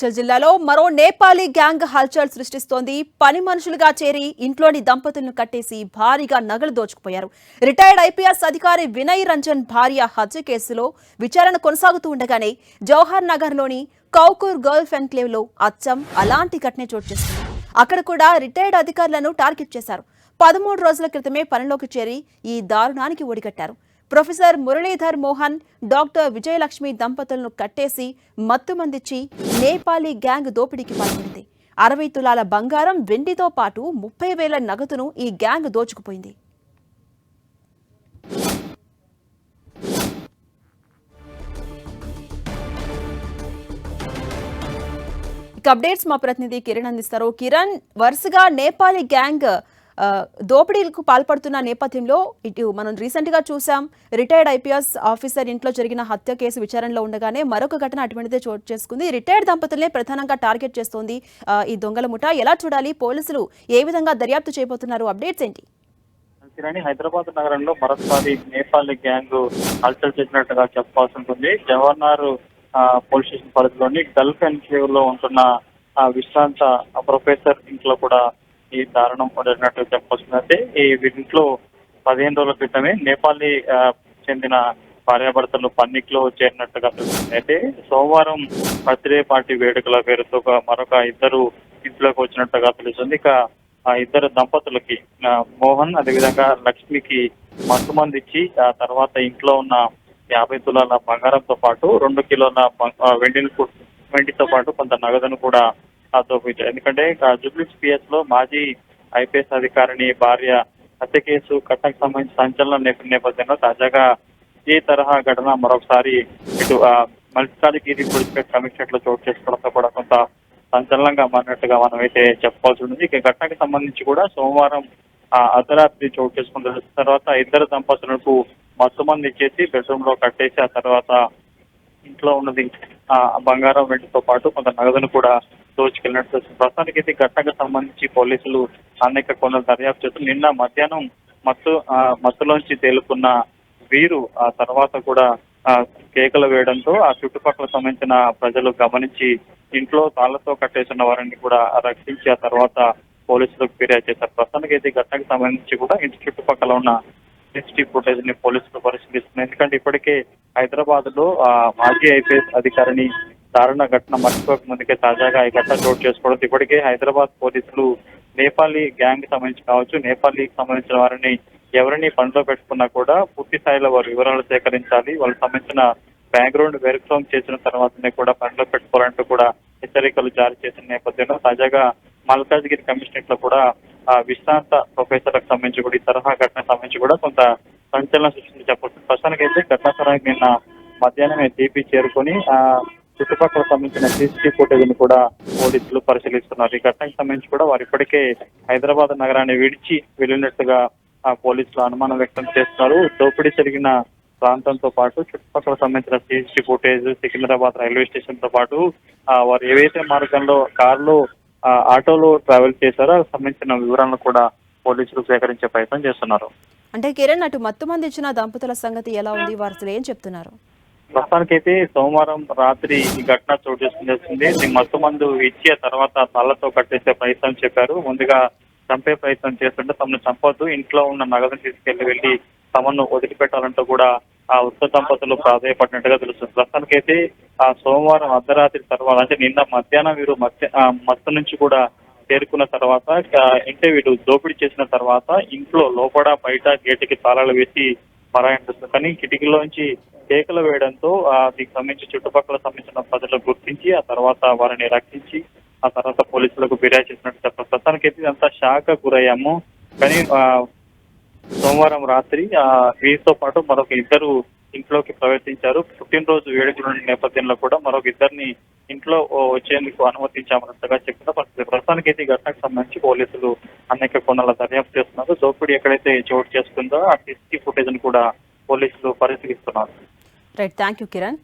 మేడ్చల్ జిల్లాలో మరో నేపాలీ గ్యాంగ్ హల్చల్ సృష్టిస్తోంది. పని మనుషులుగా చేరి ఇంట్లోని దంపతులను కట్టేసి భారీగా నగలు దోచుకుపోయారు. రిటైర్డ్ ఐపీఎస్ అధికారి వినయ్ రంజన్ భార్య హత్య కేసులో విచారణ కొనసాగుతూ ఉండగానే జవహర్ నగర్లోని కౌకూర్ గల్ఫ్ ఎన్క్లేవ్ లో అచ్చం అలాంటి ఘటనే చోటు చేసుకుంది. అక్కడ కూడా రిటైర్డ్ అధికారులను టార్గెట్ చేశారు. 13 రోజుల క్రితమే పనిలోకి చేరి ఈ దారుణానికి ఒడిగట్టారు. ప్రొఫెసర్ మురళీధర్ మోహన్, డాక్టర్ విజయలక్ష్మి దంపతులను కట్టేసి మత్తుమందించి నేపాలీ గ్యాంగ్ దోపిడీకి పాల్పడింది. 60 తులాల బంగారం, వెండితో పాటు 30,000 నగదును ఈ గ్యాంగ్ దోచుకుపోయింది. అప్డేట్స్ మా ప్రతినిధి కిరణ్ అందిస్తారు. కిరణ్, వరుసగా నేపాలీ గ్యాంగ్ దోపిడీలకు పాల్పడుతున్న నేపథ్యంలో ఇటు మనం రీసెంట్ గా చూసాం, రిటైర్డ్ ఐపీఎస్ ఆఫీసర్ ఇంట్లో జరిగిన హత్య కేసు విచారణలో ఉండగానే మరొక ఘటన అటువంటిదే చోటు చేసుకుంది. రిటైర్డ్ దంపతులనే ప్రధానంగా టార్గెట్ చేస్తోంది ఈ దొంగల ముఠ. ఎలా చూడాలి? పోలీసులు ఏ విధంగా దర్యాప్తు చేయబోతున్నారు? అప్డేట్స్ ఏంటి? హైదరాబాద్ నగరంలో మరోసారి నేపాలీ గ్యాంగ్ హల్చల్ చేసినట్టుగా చెప్పాల్సి ఉంటుంది. జవహర్ పోలీస్ స్టేషన్ పరిధిలోని గల్ఫ్ ఎన్క్లేవ్ లో ఉంటున్న విశ్రాంత ప్రొఫెసర్ ఇంట్లో కూడా ఈ దారుణం జరిగినట్టు చెప్పొస్తుందంటే ఈ ఇంట్లో 15 రోజుల క్రితమే నేపాలీ చెందిన భార్యాభర్తలు పన్నిక్లో చేరినట్టుగా తెలుస్తుంది. అయితే సోమవారం బర్త్డే పార్టీ వేడుకల పేరుతో మరొక ఇద్దరు ఇంట్లోకి వచ్చినట్టుగా తెలుస్తుంది. ఇక ఆ ఇద్దరు దంపతులకి మోహన్ అదేవిధంగా లక్ష్మికి మత్తుమందిచ్చి ఆ తర్వాత ఇంట్లో ఉన్న 50 తులాల బంగారంతో పాటు 2 కిలోల వెండితో పాటు కొంత నగదును కూడా దోపించారు. ఎందుకంటే జూబ్లీస్ పిఎస్ లో మాజీ ఐపీఎస్ అధికారిని భార్య హత్య కేసు ఘటనకు సంబంధించి సంచలనం నేపథ్యంలో తాజాగా ఈ తరహా ఘటన మరొకసారి ఇటు మల్కాజిగిరి పోలీస్ కమిషనరేట్ లో చోటు చేసుకోవడంతో కూడా కొంత సంచలనంగా మారినట్టుగా మనం అయితే చెప్పాల్సి ఉంటుంది. ఇక ఘటనకు సంబంధించి కూడా సోమవారం అర్ధరాత్రి చోటు చేసుకున్న తర్వాత ఇద్దరు దంపతులకు మత్తుమంది ఇచ్చేసి బెడ్రూమ్ లో కట్టేసి ఆ తర్వాత ఇంట్లో ఉన్నది బంగారం వెండితో పాటు కొంత నగదును కూడా దోచుకెళ్ళినట్టు ప్రస్తుతానికి అయితే ఘటనకు సంబంధించి పోలీసులు అనేక కొంత దర్యాప్తు చేస్తూ నిన్న మధ్యాహ్నం మత్తులోంచి తేలుకున్న వీరు ఆ తర్వాత కూడా కేకలు వేయడంతో ఆ చుట్టుపక్కల సంబంధించిన ప్రజలు గమనించి ఇంట్లో తాళ్లతో కట్టేసిన వారిని కూడా రక్షించి ఆ తర్వాత పోలీసులకు ఫిర్యాదు చేశారు. ప్రస్తుతానికి అయితే ఘటనకు సంబంధించి కూడా ఇంటి చుట్టుపక్కల ఉన్న సిసిటీవీ ఫుటేజ్ ని పోలీసులు పరిశీలిస్తున్నారు. ఎందుకంటే ఇప్పటికే హైదరాబాద్ లో మాజీ ఐపీఎస్ అధికారిని దారుణ ఘటన మర్చిపోక ముందుకే తాజాగా ఈ ఘటన చోటు చేసుకోవడం ఇప్పటికే హైదరాబాద్ పోలీసులు నేపాలీ గ్యాంగ్ కావచ్చు, నేపాలీకి సంబంధించిన వారిని ఎవరిని పనిలో పెట్టుకున్నా కూడా పూర్తి స్థాయిలో వారి వివరాలు సేకరించాలి, వాళ్ళకి సంబంధించిన బ్యాక్గ్రౌండ్ వెరిఫికేషన్ చేసిన తర్వాతనే కూడా పనిలో పెట్టుకోవాలంటూ కూడా హెచ్చరికలు జారీ చేసిన నేపథ్యంలో తాజాగా మల్కాజిగిరి కమిషనరేట్ లో కూడా విశ్రాంత ప్రొఫెసర్లకు సంబంధించి కూడా ఈ తరహా ఘటనకు సంబంధించి కూడా కొంత సంచలనం సృష్టించి చెప్పవచ్చు. ప్రస్తుతానికి అయితే ఘటనా స్థలానికి నిన్న మధ్యాహ్నమే జీపీ చేరుకొని చుట్టుపక్కల సంబంధించిన సీసీటీవీ ఫుటేజ్ ని కూడా పోలీసులు పరిశీలిస్తున్నారు. ఈ ఘటనకు సంబంధించి కూడా వారు ఇప్పటికే హైదరాబాద్ నగరాన్ని విడిచి వెళ్ళినట్టుగా పోలీసులు అనుమానం వ్యక్తం చేస్తున్నారు. దోపిడీ జరిగిన ప్రాంతంతో పాటు చుట్టుపక్కల సంబంధించిన CCTV footage, Secunderabad railway station తో పాటు వారు ఏవైతే మార్గంలో కారులో ఆటోలో ట్రావెల్ చేశారో సంబంధించిన వివరాలను కూడా పోలీసులు సేకరించే ప్రయత్నం చేస్తున్నారు. అంటే కిరణ్, అటు మత్తుమంది ఇచ్చిన దంపతుల సంగతి ఎలా ఉంది? వారు ఏం చెప్తున్నారు? ప్రస్తుతానికైతే సోమవారం రాత్రి ఈ ఘటన చోటు చేసుకుంది. మత్తుమందు ఇచ్చి ఆ తర్వాత తలతో కట్టేసే ప్రయత్నం చెప్పారు. ముందుగా చంపే ప్రయత్నం చేస్తుంటే తమను చంపొద్దు, ఇంట్లో ఉన్న నగదును వెళ్ళి తమను వదిలిపెట్టాలంటూ కూడా ఆ వృద్ధ దంపతులు ప్రాధాయపడినట్టుగా తెలుస్తుంది. ప్రస్తుతానికైతే సోమవారం అర్ధరాత్రి తర్వాత అంటే నిన్న మధ్యాహ్నం వీరు మత్తు నుంచి కూడా చేరుకున్న తర్వాత అంటే వీరు దోపిడీ చేసిన తర్వాత ఇంట్లో లోపల బయట గేటుకి తాళాలు వేసి మరాయింటుంది. కానీ కిటికీలోంచి కేకలు వేయడంతో దీనికి సంబంధించి చుట్టుపక్కల సంబంధించిన ప్రజలు గుర్తించి ఆ తర్వాత వారిని రక్షించి ఆ తర్వాత పోలీసులకు ఫిర్యాదు చేసినట్టు చెప్పారు. ప్రస్తుతానికైతే ఇదంతా షాక్ గురయ్యాము. కానీ సోమవారం రాత్రి వీరితో పాటు మరొక ఇద్దరు ఇంట్లోకి ప్రవేశించారు. పుట్టినరోజు వేడుకల నేపథ్యంలో కూడా మరొక ఇద్దరిని ఇంట్లో వచ్చేందుకు అనుమతించామన్నట్టుగా చెప్పిన ప్రస్తుతానికైతే ఈ ఘటనకు సంబంధించి పోలీసులు అనేక కోణాల దర్యాప్తు చేస్తున్నారు. దోపిడీ ఎక్కడైతే చోటు చేసుకుందో ఆ సీసీటీవీ ఫుటేజ్ ను కూడా పోలీసులు పరిశీలిస్తున్నారు. Right, thank you Kiran.